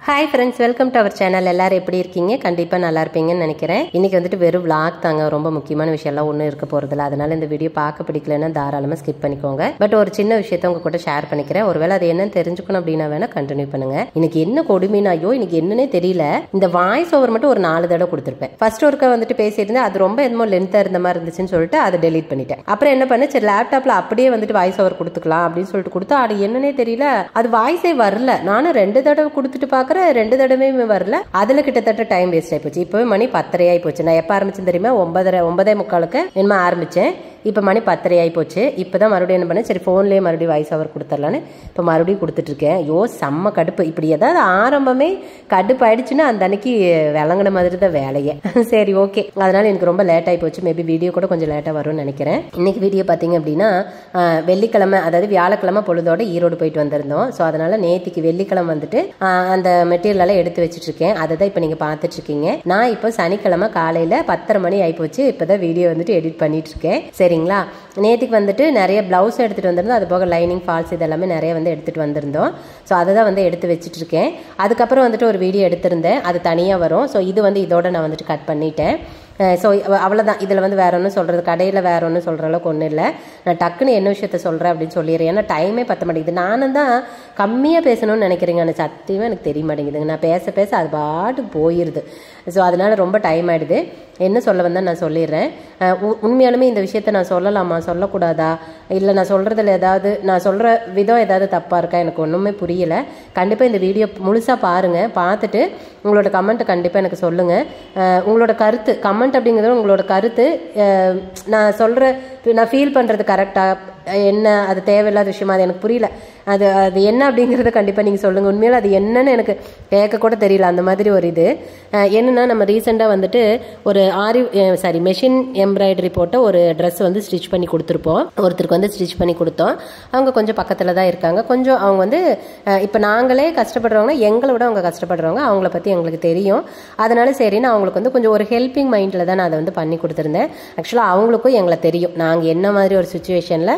Hi friends, welcome to our channel. எல்லாரும் எப்படி இருக்கீங்க? கண்டிப்பா நல்லா இருப்பீங்கன்னு நினைக்கிறேன். இன்னைக்கு வந்துட்டு வெறும் vlog தாங்க, ரொம்ப முக்கியமான விஷயம் எல்லாம் ஒண்ணும் இருக்க போறதில்ல. அதனால இந்த வீடியோ பார்க்க பிடிக்கலன்னா தாராளமா ஸ்கிப் பண்ணிக்கோங்க. பட் ஒரு சின்ன விஷயத்தை உங்க கூட ஷேர் பண்ணிக்கிறேன். ஒருவேளை அது என்னன்னு தெரிஞ்சுக்கணும் அப்படின்னா வேணா கண்டினியூ பண்ணுங்க. இன்னைக்கு என்ன கொடுமைனாயோ இன்னைக்கு என்னன்னே தெரியல. இந்த வாய்ஸ் ஓவர் மட்டும் ஒரு 4 தடவை கொடுத்துருப்பேன். ஃபர்ஸ்ட் ஒருக்க வந்துட்டு பேசியிருந்தேன், அது ரொம்ப என்னமோ லென்த்தா இருந்த மாதிரி இருந்துச்சுன்னு சொல்லிட்டு அதை டெலீட் பண்ணிட்டேன். அப்புறம் என்ன பண்ணேன், சரி லேப்டாப்ல அப்படியே வந்துட்டு வாய்ஸ் ஓவர் கொடுத்துக்கலாம் அப்படின்னு சொல்லிட்டு கொடுத்தா அது என்னன்னே தெரியல, அது வாய்ஸே வரல. நானும் 2 தடவை கொடுத்துட்டு பாக்குறேன், 2 தடவை வரல. அதுல கிட்டத்தட்ட டைம் வேஸ்ட் ஆயி போச்சு. இப்பவே மணி 10:30 ஆயி போச்சு. நான் எப்ப ஆரம்பிச்சேன் தெரியுமா? 9:45 என்ன ஆரம்பிச்சேன். இப்ப மணி 10:30 ஆயி போச்சு. இப்பதான் மறுபடியும் என்ன பண்ணேன், சரி போன்லயே மறுபடியும் வாய்ஸ் ஓவர் கொடுத்துடலான்னு இப்ப மறுபடியும் கொடுத்துட்டு இருக்கேன். ஐயோ செம்ம கடுப்பு. இப்படி ஏதாவது ஆரம்பமே கடுப்பு ஆயிடுச்சுன்னா அந்த அன்னைக்கு விளங்குன மாதிரி தான் வேலையே. சரி ஓகே, அதனால எனக்கு ரொம்ப லேட் ஆகி போச்சு. மேபி வீடியோ கூட கொஞ்சம் லேட்டா வரும்னு நினைக்கிறேன். இன்னைக்கு வீடியோ பாத்தீங்க அப்படின்னா வெள்ளிக்கிழமை, அதாவது வியாழக்கிழமை பொழுதோட ஈரோடு போயிட்டு வந்திருந்தோம். ஸோ அதனால நேத்திக்கு வெள்ளிக்கிழமை வந்துட்டு அந்த மெட்டீரியல் எல்லாம் எடுத்து வச்சுட்டு இருக்கேன். அதை தான் இப்போ நீங்க பார்த்துட்டு இருக்கீங்க. நான் இப்போ சனிக்கிழமை காலையில 10:30 மணி ஆயிப்போச்சு. இப்பதான் வீடியோ வந்துட்டு எடிட் பண்ணிட்டு இருக்கேன். சரிங்களா? நேற்றுக்கு வந்துட்டு நிறைய பிளவுஸ் எடுத்துட்டு வந்திருந்தோம். அது போக லைனிங் ஃபால்ஸ் இதெல்லாமே நிறைய வந்து எடுத்துட்டு வந்திருந்தோம். ஸோ அதை தான் வந்து எடுத்து வச்சுட்டு இருக்கேன். அதுக்கப்புறம் வந்துட்டு ஒரு வீடியோ எடுத்திருந்தேன், அது தனியாக வரும். ஸோ இது வந்து இதோட நான் வந்துட்டு கட் பண்ணிட்டேன். ஸோ அவ்வளோதான். இதில் வந்து வேற ஒன்றும் சொல்கிறது, கடையில் வேற ஒன்றும் சொல்கிற அளவுக்கு ஒன்றும் இல்லை. நான் டக்குன்னு என்ன விஷயத்த சொல்கிறேன் அப்படின்னு சொல்லிடுறேன். ஏன்னா டைமே பத்த மாட்டேங்குது. நானும் தான் கம்மியாக பேசணும்னு நினைக்கிறேங்க, ஆனால் சத்தியமாக எனக்கு தெரிய மாட்டேங்குதுங்க. நான் பேச பேச அது பாட்டுக்கு போயிடுது. ஸோ அதனால ரொம்ப டைம் ஆகிடுது. என்ன சொல்ல வந்தால் நான் சொல்லிடுறேன். உண்மையாலுமே இந்த விஷயத்த நான் சொல்லலாமா சொல்லக்கூடாதா, இல்லை நான் சொல்கிறதுல ஏதாவது நான் சொல்கிற விதம் ஏதாவது தப்பாக இருக்கா, எனக்கு ஒன்றுமே புரியலை. கண்டிப்பாக இந்த வீடியோ முழுசாக பாருங்கள். பார்த்துட்டு உங்களோட கமெண்ட்டை கண்டிப்பாக எனக்கு சொல்லுங்கள். உங்களோட கருத்து கமெண்ட் அப்படிங்கிறது உங்களோட கருத்து. நான் சொல்கிற நான் ஃபீல் பண்ணுறது கரெக்டாக என்ன, அது தேவையில்லாத விஷயமா, அது எனக்கு புரியல. அது அது என்ன அப்படிங்கிறத கண்டிப்பாக நீங்கள் சொல்லுங்கள். உண்மையில அது என்னன்னு எனக்கு கேட்க கூட தெரியல. அந்த மாதிரி ஒரு இது என்னன்னா, நம்ம ரீசெண்டாக வந்துட்டு ஒரு மெஷின் எம்ப்ராய்டரி போட்ட ஒரு ட்ரெஸ் வந்து ஸ்டிச் பண்ணி கொடுத்துருப்போம். ஒருத்தருக்கு வந்து ஸ்டிச் பண்ணி கொடுத்தோம். அவங்க கொஞ்சம் பக்கத்தில் தான் இருக்காங்க. கொஞ்சம் அவங்க வந்து இப்போ நாங்களே கஷ்டப்படுறவங்க, எங்களை விட அவங்க கஷ்டப்படுறவங்க, அவங்கள பற்றி எங்களுக்கு தெரியும். அதனால சரின்னு அவங்களுக்கு வந்து கொஞ்சம் ஒரு ஹெல்பிங் மைண்டில் தான் நான் அதை வந்து பண்ணி கொடுத்துருந்தேன். ஆக்சுவலாக அவங்களுக்கும் எங்களை தெரியும், நாங்கள் என்ன மாதிரி ஒரு சுச்சுவேஷனில்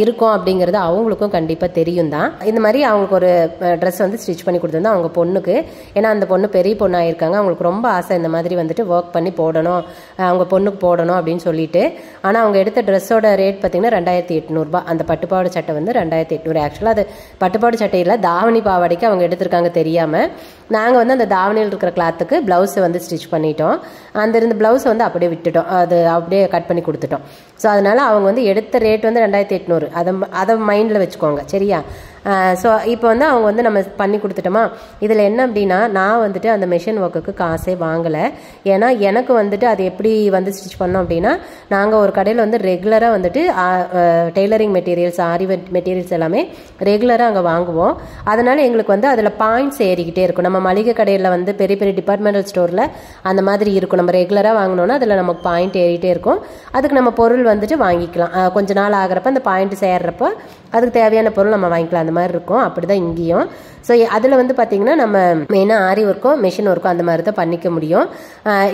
இருக்கோம் அப்படிங்கிறது அவங்களுக்கும் கண்டிப்பாக தெரியும் தான். இந்த மாதிரி அவங்களுக்கு ஒரு ட்ரெஸ் வந்து ஸ்டிச் பண்ணி கொடுத்துருந்தோம் அவங்க பொண்ணுக்கு. ஏன்னா அந்த பொண்ணு பெரிய பொண்ணாக இருக்காங்க, அவங்களுக்கு ரொம்ப ஆசை இந்த மாதிரி வந்துட்டு ஒர்க் பண்ணி போடணும், அவங்க பொண்ணுக்கு போடணும் அப்படின்னு சொல்லிட்டு. ஆனால் அவங்க எடுத்த ட்ரெஸ்ஸோட ரேட் பார்த்தீங்கன்னா 2800 அந்த பட்டுப்பாவாடை சட்டை வந்து 2800. ஆக்சுவலாக அது பட்டுப்பாவாடை சட்டையில் தாவணி பாவாடைக்கு அவங்க எடுத்திருக்காங்க தெரியாமல். நாங்கள் வந்து அந்த தாவணியில் இருக்கிற கிளாத்துக்கு பிளவுஸை வந்து ஸ்டிச் பண்ணிட்டோம். அந்த இருந்த பிளவுஸை வந்து அப்படியே விட்டுட்டோம், அது அப்படியே கட் பண்ணி கொடுத்துட்டோம். ஸோ அதனால அவங்க வந்து எடுத்த ரேட் வந்து 2800. அதை மைண்டில் வச்சுக்கோங்க, சரியா? ஸோ இப்போ வந்து அவங்க வந்து நம்ம பண்ணி கொடுத்துட்டோமா. இதில் என்ன அப்படின்னா, நான் வந்துட்டு அந்த மெஷின் ஒர்க்குக்கு காசே வாங்கலை. ஏன்னா எனக்கு வந்துட்டு அது எப்படி வந்து ஸ்டிச் பண்ணோம் அப்படின்னா, நாங்கள் ஒரு கடையில் வந்து ரெகுலராக வந்துட்டு டெய்லரிங் மெட்டீரியல்ஸ், ஆரி மெட்டீரியல்ஸ் எல்லாமே ரெகுலராக அங்கே வாங்குவோம். அதனால எங்களுக்கு வந்து அதில் பாயிண்ட்ஸ் ஏறிக்கிட்டே இருக்கும். நம்ம மளிகை கடையில் வந்து பெரிய பெரிய டிபார்ட்மெண்டல் ஸ்டோரில் அந்த மாதிரி இருக்கும். நம்ம ரெகுலராக வாங்கினோன்னா அதில் நமக்கு பாயிண்ட் ஏறிட்டே இருக்கும். அதுக்கு நம்ம பொருள் வந்துட்டு வாங்கிக்கலாம். கொஞ்ச நாள் ஆகிறப்ப அந்த பாயிண்ட் சேர்றப்போ அதுக்கு தேவையான பொருள் நம்ம வாங்கிக்கலாம். அந்த மாதிரி இருக்கும். அப்படிதான் இங்கேயும். ஸோ அதில் வந்து பார்த்தீங்கன்னா நம்ம மெயினாக ஆரி ஒர்க்கும் மிஷின் ஒர்க்கும் அந்த மாதிரி தான் பண்ணிக்க முடியும்.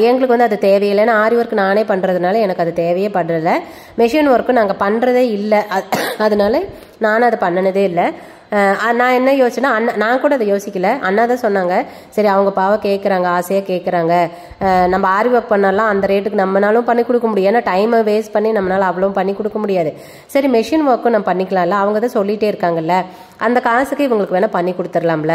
எங்களுக்கு வந்து அது தேவையில்லை. ஏன்னா ஆரி ஒர்க் நானே பண்ணுறதுனால எனக்கு அது தேவையே படுறதில்ல. மிஷின் ஒர்க்கும் நாங்கள் பண்ணுறதே இல்லை. அதனால நானும் அதை பண்ணினதே இல்லை. நான் என்ன யோசிச்சேன்னா, நான் கூட அதை யோசிக்கல. அண்ணா தான் சொன்னாங்க, சரி அவங்க பாவம் கேட்குறாங்க, ஆசையாக கேட்குறாங்க, நம்ம ஆரி ஒர்க் பண்ணலாம், அந்த ரேட்டுக்கு நம்மளாலும் பண்ணி கொடுக்க முடியும். ஏன்னா டைமை வேஸ்ட் பண்ணி நம்மளால அவ்வளோ பண்ணி கொடுக்க முடியாது. சரி மெஷின் ஒர்க்கும் நம்ம பண்ணிக்கலாம்ல, அவங்க தான் சொல்லிகிட்டே இருக்காங்கல்ல, அந்த காசுக்கு இவங்களுக்கு வேணால் பண்ணி கொடுத்துடலாம்ல,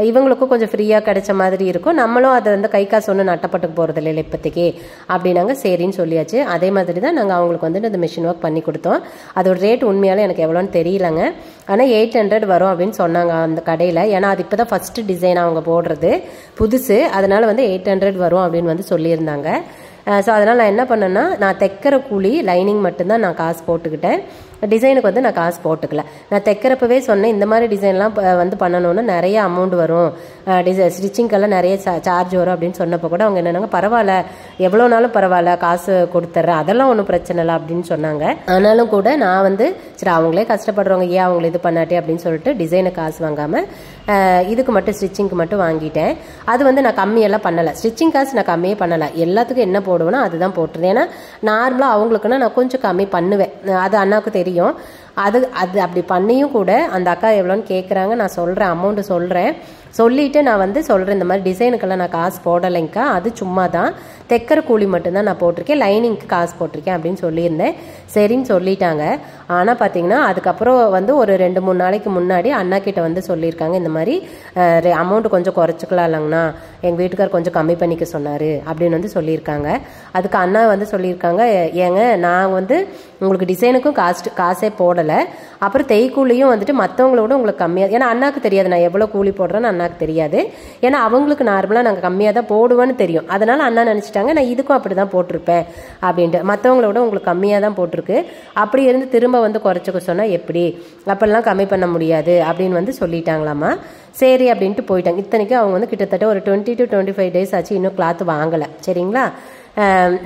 இவங்களுக்கும் கொஞ்சம் ஃப்ரீயாக கிடைச்ச மாதிரி இருக்கும், நம்மளும் அதை வந்து கை காசு ஒன்று நட்டப்பட்டுக்கு போகிறது இல்லை இப்போதைக்கு அப்படின்னாங்க. சரின்னு சொல்லியாச்சு. அதே மாதிரி தான் நாங்கள் அவங்களுக்கு வந்துட்டு அந்த மிஷின் ஒர்க் பண்ணி கொடுத்தோம். அதோட ரேட் உண்மையாலே எனக்கு எவ்வளோன்னு தெரியலங்க. ஆனால் 800 வரும் அப்படின்னு சொன்னாங்க அந்த கடையில். ஏன்னா அது இப்போ தான் ஃபஸ்ட்டு டிசைன் அவங்க போடுறது, புதுசு. அதனால் வந்து 800 வரும் அப்படின்னு வந்து சொல்லியிருந்தாங்க. ஸோ அதனால் நான் என்ன பண்ணேன்னா, நான் தைக்கிற கூலி லைனிங் மட்டும்தான் நான் காசு போட்டுக்கிட்டேன். டிசைனுக்கு வந்து நான் காசு போட்டுக்கல. நான் தைக்கிறப்பவே சொன்னேன், இந்த மாதிரி டிசைன்லாம் வந்து பண்ணணும்னா நிறைய அமௌண்ட் வரும், ஸ்டிச்சிங்கெல்லாம் நிறைய சார்ஜ் வரும் அப்படின்னு சொன்னப்போ கூட அவங்க என்னன்னாங்க, பரவாயில்ல எவ்வளோ நாளும் பரவாயில்ல காசு கொடுத்துட்றேன், அதெல்லாம் ஒன்றும் பிரச்சனை இல்லை அப்படின்னு சொன்னாங்க. ஆனாலும் கூட நான் வந்து சரி அவங்களே கஷ்டப்படுறவங்க, ஏன் அவங்களை இது பண்ணாட்டே அப்படின்னு சொல்லிட்டு டிசைனுக்கு காசு வாங்காமல் இதுக்கு மட்டும் ஸ்டிச்சிங்க்கு மட்டும் வாங்கிட்டேன். அது வந்து நான் கம்மியெல்லாம் பண்ணலை. ஸ்டிச்சிங் காசு நான் கம்மியே பண்ணலை. எல்லாத்துக்கும் என்ன போடுவேன்னா அதுதான் போட்டுருந்தேன். ஏன்னா நார்மலாக அவங்களுக்குன்னா நான் கொஞ்சம் கம்மி பண்ணுவேன், அது அண்ணாவுக்கு தெரியும். அது அது அப்படி பண்ணியும் கூட அந்த அக்கா எவ்வளோன்னு கேட்குறாங்க. நான் சொல்கிறேன், அமௌண்ட்டு சொல்கிறேன். சொல்லிவிட்டு நான் வந்து சொல்கிறேன், இந்த மாதிரி டிசைனுக்கெல்லாம் நான் காசு போடலைங்க்கா, அது சும்மா தான் தைக்கிற கூலி மட்டும்தான் நான் போட்டிருக்கேன், லைனிங்க்கு காசு போட்டிருக்கேன் அப்படின்னு சொல்லியிருந்தேன். சரின்னு சொல்லிட்டாங்க. ஆனால் பார்த்தீங்கன்னா அதுக்கப்புறம் வந்து ஒரு 2-3 நாளைக்கு முன்னாடி அண்ணா கிட்ட வந்து சொல்லியிருக்காங்க, இந்த மாதிரி அமௌண்ட் கொஞ்சம் குறைச்சிக்கலாம் இல்லைங்கண்ணா, எங்கள் வீட்டுக்கார் கொஞ்சம் கம்மி பண்ணிக்க சொன்னார் அப்படின்னு வந்து சொல்லியிருக்காங்க. அதுக்கு அண்ணா வந்து சொல்லியிருக்காங்க, ஏங்க நான் வந்து உங்களுக்கு டிசைனுக்கும் காசே போடலை, அப்புறம் தைக்கூலியும் வந்துட்டு மற்றவங்களோட உங்களுக்கு கம்மியாக, ஏன்னா அண்ணாக்கு தெரியாது நான் எவ்வளோ கூலி போடுறேன்னு அண்ணாக்கு தெரியாது, ஏன்னா அவங்களுக்கு நார்மலாக நாங்கள் கம்மியாக தான் போடுவேன்னு தெரியும். அதனால் அண்ணா நினச்சிட்டாங்க நான் இதுக்கும் அப்படி தான் போட்டிருப்பேன் அப்படின்ட்டு, மற்றவங்களோட உங்களுக்கு கம்மியாக தான் போட்டிருக்கு, அப்படி இருந்து திரும்ப வந்து குறைச்சிக்க சொன்னால் எப்படி, அப்பெல்லாம் கம்மி பண்ண முடியாது அப்படின்னு வந்து சொல்லிட்டாங்களாமா. சரி அப்படின்ட்டு போயிட்டாங்க. இத்தனைக்கும் அவங்க வந்து கிட்டத்தட்ட ஒரு 20 to 25 days ஆச்சு, இன்னும் கிளாத் வாங்கலை. சரிங்களா,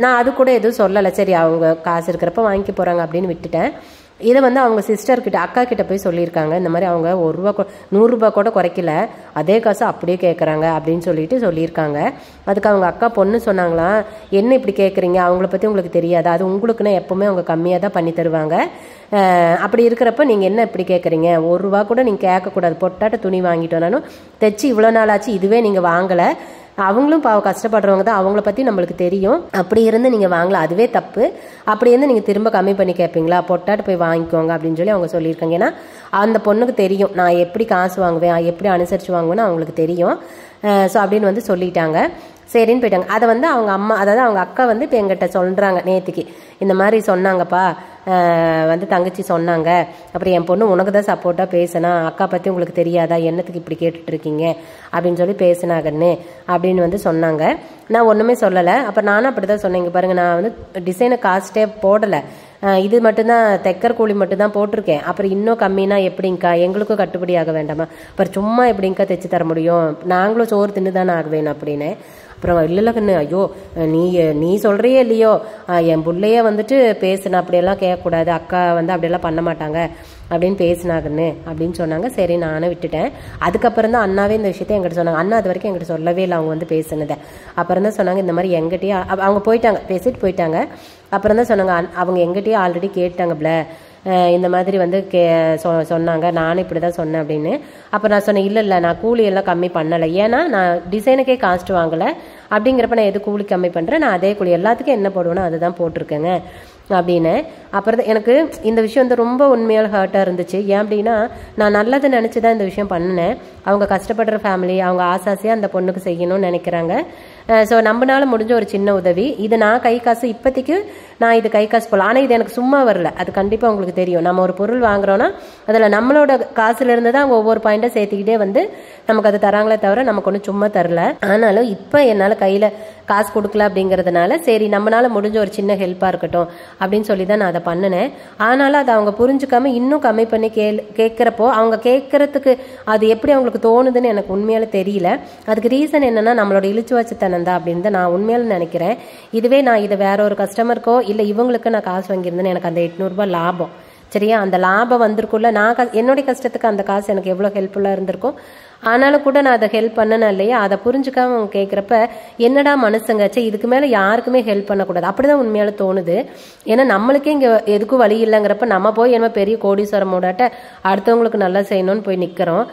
நான் அது கூட எதுவும் சொல்லலை, சரி அவங்க காசு இருக்கிறப்ப வாங்கிக்க போகிறாங்க அப்படின்னு விட்டுட்டேன். இதை வந்து அவங்க சிஸ்டர்கிட்ட அக்கா கிட்ட போய் சொல்லியிருக்காங்க, இந்த மாதிரி அவங்க ₹100 கூட குறைக்கல, அதே காசு அப்படியே கேட்குறாங்க அப்படின்னு சொல்லியிருக்காங்க. அதுக்கு அவங்க அக்கா பொண்ணு சொன்னாங்களாம், என்ன இப்படி கேட்குறீங்க, அவங்கள பற்றி உங்களுக்கு தெரியாது, அது உங்களுக்குன்னா எப்போவுமே அவங்க கம்மியாக தான் பண்ணி தருவாங்க, அப்படி இருக்கிறப்ப நீங்கள் என்ன இப்படி கேட்குறீங்க, ₹1 கூட நீங்கள் கேட்கக்கூடாது, பொட்டாட்ட துணி வாங்கிட்டு வந்தாலும் தைச்சி இவ்வளோ நாள் ஆச்சு, இதுவே நீங்கள் வாங்கலை, அவங்களும் பாவம் கஷ்டப்படுறவங்க தான், அவங்கள பற்றி நம்மளுக்கு தெரியும், அப்படி இருந்து நீங்கள் வாங்கலாம், அதுவே தப்பு, அப்படி இருந்து நீங்கள் திரும்ப கம்மி பண்ணி கேட்பீங்களா, பொட்டாட்டு போய் வாங்கிக்கோங்க அப்படின்னு சொல்லி அவங்க சொல்லியிருக்காங்க. ஏன்னா அந்த பொண்ணுக்கு தெரியும் நான் எப்படி காசு வாங்குவேன், எப்படி அனுசரித்து வாங்குவேன்னு அவங்களுக்கு தெரியும். ஸோ அப்படின்னு வந்து சொல்லிட்டாங்க. சரின்னு போயிட்டாங்க. அதை வந்து அவங்க அம்மா, அதாவது அவங்க அக்கா வந்து இப்போ எங்கிட்ட சொல்கிறாங்க, நேற்றுக்கு இந்த மாதிரி சொன்னாங்கப்பா, வந்து தங்கச்சி சொன்னாங்க, அப்புறம் என் பொண்ணு உனக்கு தான் சப்போர்ட்டாக பேசினா, அக்கா பற்றி உங்களுக்கு தெரியாதா, என்னத்துக்கு இப்படி கேட்டுட்ருக்கீங்க அப்படின்னு சொல்லி பேசினாங்கன்னு அப்படின்னு வந்து சொன்னாங்க. நான் ஒன்றுமே சொல்லலை. அப்போ நானும் அப்படி தான் சொன்னேன், இங்கே பாருங்கள் நான் வந்து டிசைனை காஸ்ட்டே போடலை, இது மட்டும்தான் தைக்கிற கூலி மட்டும்தான் போட்டிருக்கேன், அப்புறம் இன்னும் கம்மினா எப்படிங்க்கா, எங்களுக்கும் கட்டுப்படி ஆக வேண்டாமா, அப்புறம் சும்மா எப்படிங்க்கா தைச்சி தர முடியும், நாங்களும் சோறு தின்னு தானே ஆகுவேன் அப்படின்னு. அப்புறம் இல்லை கண்ணு, ஐயோ நீ சொல்கிறியே இல்லையோ, என் பிள்ளையே வந்துட்டு பேசுன, அப்படியெல்லாம் கேட்கக்கூடாது, அக்கா வந்து அப்படியெல்லாம் பண்ண மாட்டாங்க அப்படின்னு பேசினாங்கன்னு அப்படின்னு சொன்னாங்க. சரி நானும் விட்டுட்டேன். அதுக்கப்புறம் தான் அண்ணாவே இந்த விஷயத்தை எங்கிட்ட சொன்னாங்க. அண்ணா அது வரைக்கும் எங்கிட்ட சொல்லவே இல்லை அவங்க வந்து பேசுனதை. அப்புறம் தான் சொன்னாங்க, இந்த மாதிரி எங்கிட்டயே அவங்க போயிட்டாங்க, பேசிட்டு போயிட்டாங்க. அப்புறம் தான் சொன்னாங்க, அவங்க எங்கிட்டயே ஆல்ரெடி கேட்டாங்கப்ல, இந்த மாதிரி வந்து சொன்னாங்க, நானும் இப்படி தான் சொன்னேன் அப்படின்னு. அப்போ நான் சொன்னேன், இல்லை நான் கூலியெல்லாம் கம்மி பண்ணலை, ஏன்னா நான் டிசைனுக்கே காஸ்ட் வாங்கலை, அப்படிங்கிறப்ப நான் எது கூலி கம்மி பண்ணுறேன், நான் அதே கூலி எல்லாத்துக்கும் என்ன போடுவேனோ அதுதான் போட்டிருக்கேங்க அப்படின்னு. அப்புறம் தான் எனக்கு இந்த விஷயம் வந்து ரொம்ப உண்மையால் ஹர்ட்டாக இருந்துச்சு. ஏன் அப்படின்னா நான் நல்லது நினச்சி தான் இந்த விஷயம் பண்ணினேன். அவங்க கஷ்டப்படுற ஃபேமிலி, அவங்க ஆசாசியாக அந்த பொண்ணுக்கு செய்யணும்னு நினைக்கிறாங்க. ஸோ நம்மளால முடிஞ்ச ஒரு சின்ன உதவி இது. நான் கை காசு இப்போதைக்கு நான் இது கை காசு போகலாம், ஆனால் இது எனக்கு சும்மா வரல, அது கண்டிப்பாக உங்களுக்கு தெரியும். நம்ம ஒரு பொருள் வாங்குறோன்னா அதில் நம்மளோட காசுல இருந்து தான் அவங்க ஒவ்வொரு பாயிண்டாக சேர்த்துக்கிட்டே வந்து நமக்கு அது தராங்களே தவிர நமக்கு ஒன்றும் சும்மா தரல. ஆனாலும் இப்போ என்னால் கையில் காசு கொடுக்கல அப்படிங்கிறதுனால சரி நம்மளால முடிஞ்ச ஒரு சின்ன ஹெல்ப்பாக இருக்கட்டும் அப்படின்னு சொல்லி தான் நான் அதை பண்ணினேன். ஆனாலும் அதை அவங்க புரிஞ்சுக்காம இன்னும் கம்மி பண்ணி கேட்குறப்போ அவங்க கேட்கறதுக்கு அது எப்படி அவங்களுக்கு தோணுதுன்னு எனக்கு உண்மையால தெரியல. அதுக்கு ரீசன் என்னன்னா நம்மளோட இழுச்சுவாச்சுத்தனம் தான் அப்படின்னு தான் நான் உண்மையால நினைக்கிறேன். இதுவே நான் இதை வேற ஒரு கஸ்டமருக்கோ இல்லை இவங்களுக்கு நான் காசு வாங்கியிருந்தேன்னு எனக்கு அந்த 800 ரூபாய் லாபம், சரியா, அந்த லாபம் வந்திருக்குள்ள நான் என்னுடைய கஷ்டத்துக்கு அந்த காசு எனக்கு எவ்வளோ ஹெல்ப்ஃபுல்லாக இருந்திருக்கும். ஆனாலும் கூட நான் அதை ஹெல்ப் பண்ணனே இல்லையா, அதை புரிஞ்சுக்காம அவங்க கேட்குறப்ப என்னடா மனுஷங்க, சே இதுக்கு மேலே யாருக்குமே ஹெல்ப் பண்ணக்கூடாது அப்படிதான் உண்மையால தோணுது. ஏன்னா நம்மளுக்கே இங்கே எதுக்கும் வழி இல்லைங்கிறப்ப நம்ம போய் என்ன பெரிய கோடீஸ்வரம் மூடாட்ட அடுத்தவங்களுக்கு நல்லா செய்யணும்னு போய் நிற்கிறோம்.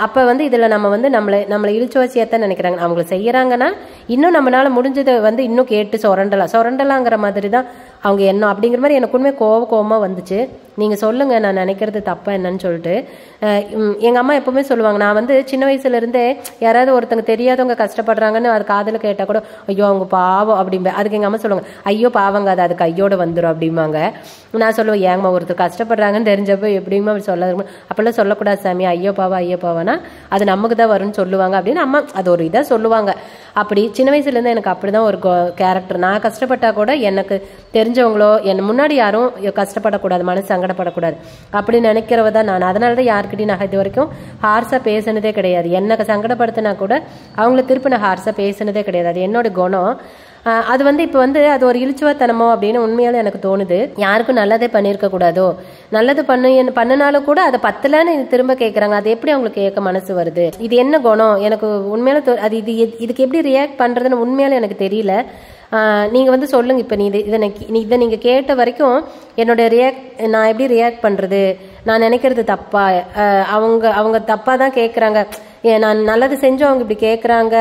அப்போ வந்து இதில் நம்ம வந்து நம்மளை இழுச்சு வச்சியாத்தான் நினைக்கிறாங்க. அவங்கள செய்யறாங்கன்னா இன்னும் நம்மளால முடிஞ்சதை வந்து இன்னும் கேட்டு சொரண்டலாங்கிற மாதிரி தான் அவங்க எண்ணம். அப்படிங்கிற மாதிரி எனக்கு உண்மை கோவமாக வந்துச்சு. நீங்கள் சொல்லுங்கள் நான் நினைக்கிறது தப்பா என்னன்னு சொல்லிட்டு. எங்கள் அம்மா எப்பவுமே சொல்லுவாங்க, நான் வந்து சின்ன வயசுலேருந்தே யாராவது ஒருத்தங்க தெரியாதவங்க கஷ்டப்படுறாங்கன்னு அது காதில் கேட்டால் கூட ஐயோ அவங்க பாவம் அப்படிம்ப. அதுக்கு எங்கள் அம்மா சொல்லுவாங்க, ஐயோ பாவங்க அது கையோடு வந்துடும் அப்படிம்பாங்க. நான் சொல்லுவேன், ஏங்கம்மா ஒருத்தர் கஷ்டப்படுறாங்கன்னு தெரிஞ்சப்போ எப்படிமா அப்படி சொல்ல, அப்பெல்லாம் சொல்லக்கூடாது சாமி, ஐயோ பாவானா அது நமக்கு தான் வரும்னு சொல்லுவாங்க அப்படின்னு அம்மா அது ஒரு இதாக சொல்லுவாங்க. அப்படி சின்ன வயசுலேருந்து எனக்கு அப்படிதான் ஒரு கேரக்டர். நான் கஷ்டப்பட்டா கூட எனக்கு தெரிஞ்சவங்களோ என் முன்னாடி யாரும் கஷ்டப்படக்கூடாது, மனசு சங்கடப்படக்கூடாது அப்படி நினைக்கிறவ தான் நான். அதனால தான் யாருக்கிட்டையும் நான் இது வரைக்கும் ஹார்ஸாக பேசினதே கிடையாது. எனக்கு சங்கடப்படுத்தினா கூட அவங்கள திருப்பி நான் ஹார்ஸாக பேசினதே கிடையாது. அது என்னோட குணம். அது வந்து இப்போ வந்து அது ஒரு இழிச்சுவாத்தனமோ அப்படின்னு உண்மையால எனக்கு தோணுது. யாருக்கும் நல்லதே பண்ணியிருக்க கூடாதோ, நல்லது பண்ணினாலும் கூட அதை பத்தலன்னு திரும்ப கேட்குறாங்க. அது எப்படி அவங்களுக்கு கேட்க மனசு வருது? இது என்ன குணம் எனக்கு உண்மையால அது இதுக்கு எப்படி ரியாக்ட் பண்ணுறதுன்னு உண்மையால எனக்கு தெரியல. நீங்கள் வந்து சொல்லுங்க. இப்போ இதை நீங்கள் கேட்ட வரைக்கும் என்னோட நான் எப்படி ரியாக்ட் பண்ணுறது, நான் நினைக்கிறது தப்பா, அவங்க தப்பாக தான் கேட்குறாங்க. நான் நல்லது செஞ்சோம் அவங்க இப்படி கேட்குறாங்க,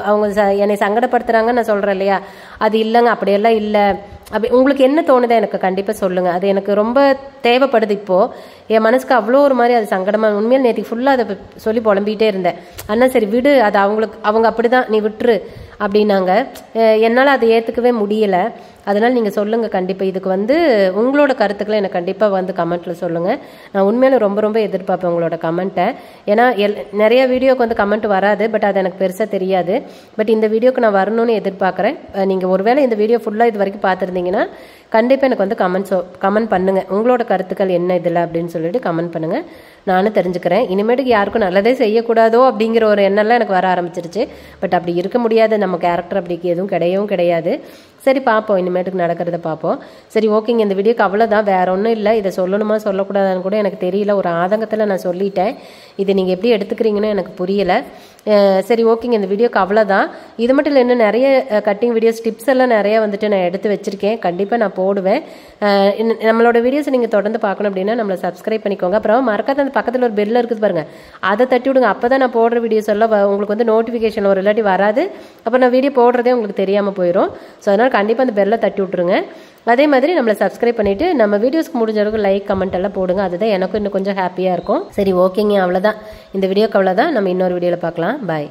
அவங்க என்னை சங்கடப்படுத்துறாங்கன்னு நான் சொல்கிறேன் இல்லையா, அது இல்லைங்க, அப்படியெல்லாம் இல்லை. அப்படி உங்களுக்கு என்ன தோணுதோ எனக்கு கண்டிப்பாக சொல்லுங்கள். அது எனக்கு ரொம்ப தேவைப்படுது. இப்போது என் மனசுக்கு அவ்வளோ ஒரு மாதிரி அது சங்கடமாக, உண்மையில் நேற்றுக்கு ஃபுல்லாக அதை சொல்லி புலம்பிகிட்டே இருந்தேன். அண்ணா சரி விடு, அது அவங்க அப்படி தான், நீ விட்டுரு அப்படின்னாங்க. என்னால் அதை ஏற்றுக்கவே முடியலை. அதனால் நீங்கள் சொல்லுங்கள் கண்டிப்பாக. இதுக்கு உங்களோட கருத்துக்களை எனக்கு கண்டிப்பாக கமெண்ட்டில் சொல்லுங்கள். நான் உண்மையில ரொம்ப ரொம்ப எதிர்பார்ப்பேன் உங்களோட கமெண்ட்டை. ஏன்னா நிறைய வீடியோக்கு கமெண்ட் வராது, பட் அது எனக்கு பெருசாக தெரியாது. பட் இந்த வீடியோக்கு நான் வரணும்னு எதிர்பார்க்குறேன். நீங்கள் ஒருவேளை இந்த வீடியோ ஃபுல்லாக இது வரைக்கும் பார்த்துருந்தீங்கன்னா கண்டிப்பாக எனக்கு கமெண்ட் பண்ணுங்கள். உங்களோட கருத்துக்கள் என்ன இதில் அப்படின்னு சொல்லிட்டு கமெண்ட் பண்ணுங்கள். நானும் தெரிஞ்சுக்கிறேன். இனிமேட்டுக்கு யாருக்கும் நல்லதே செய்யக்கூடாதோ அப்படிங்கிற ஒரு எண்ணம்லாம் எனக்கு வர ஆரம்பிச்சிருச்சு. பட் அப்படி இருக்க முடியாது, நம்ம கேரக்டர் அப்படி எதுவும் கிடையாது. சரி பார்ப்போம், இனிமேட்டுக்கு நடக்கிறத பார்ப்போம். சரி ஓகேங்க, இந்த வீடியோக்கு அவ்வளோதான், வேற ஒன்றும் இல்லை. இதை சொல்லணுமா சொல்லக்கூடாதான்னு கூட எனக்கு தெரியல, ஒரு ஆதங்கத்தில் நான் சொல்லிட்டேன். இதை நீங்கள் எப்படி எடுத்துக்கிறீங்கன்னு எனக்கு புரியலை. சரி ஓகேங்க, இந்த வீடியோக்கு அவ்வளோதான். இது மட்டும் இல்லை, இன்னும் நிறைய கட்டிங் வீடியோஸ் டிப்ஸ் எல்லாம் நிறைய நான் எடுத்து வச்சுருக்கேன். கண்டிப்பாக நான் போடுவேன். நம்மளோட வீடியோஸ் நீங்கள் தொடர்ந்து பார்க்கணும் அப்படின்னா நம்மளை சப்ஸ்கிரைப் பண்ணிக்கோங்க. அப்புறம் மறக்காத அந்த பக்கத்தில் ஒரு பெல் இருக்குது பாருங்கள், அதை தட்டி விடுங்க. அப்போ தான் நான் போடுற வீடியோஸ் எல்லாம் உங்களுக்கு நோட்டிஃபிகேஷன் ஒரு இல்லாட்டி வராது. அப்புறம் நான் வீடியோ போடுறதே உங்களுக்கு தெரியாமல் போயிடும். ஸோ அதனால் கண்டிப்பாக அந்த பெல்லை தட்டி விட்ருங்க. அதே மாதிரி நம்மளை சப்ஸ்கிரைப் பண்ணிவிட்டு நம்ம வீடியோஸ்க்கு முடிஞ்ச அளவுக்கு லைக் கமெண்ட் எல்லாம் போடுங்க. அதுதான் எனக்கும் இன்னும் கொஞ்சம் ஹாப்பியாக இருக்கும். சரி ஓகேங்க, அவ்வளோதான் இந்த வீடியோக்கு, அவ்வளோதான். நம்ம இன்னொரு வீடியோவில் பார்க்கலாம். பாய்.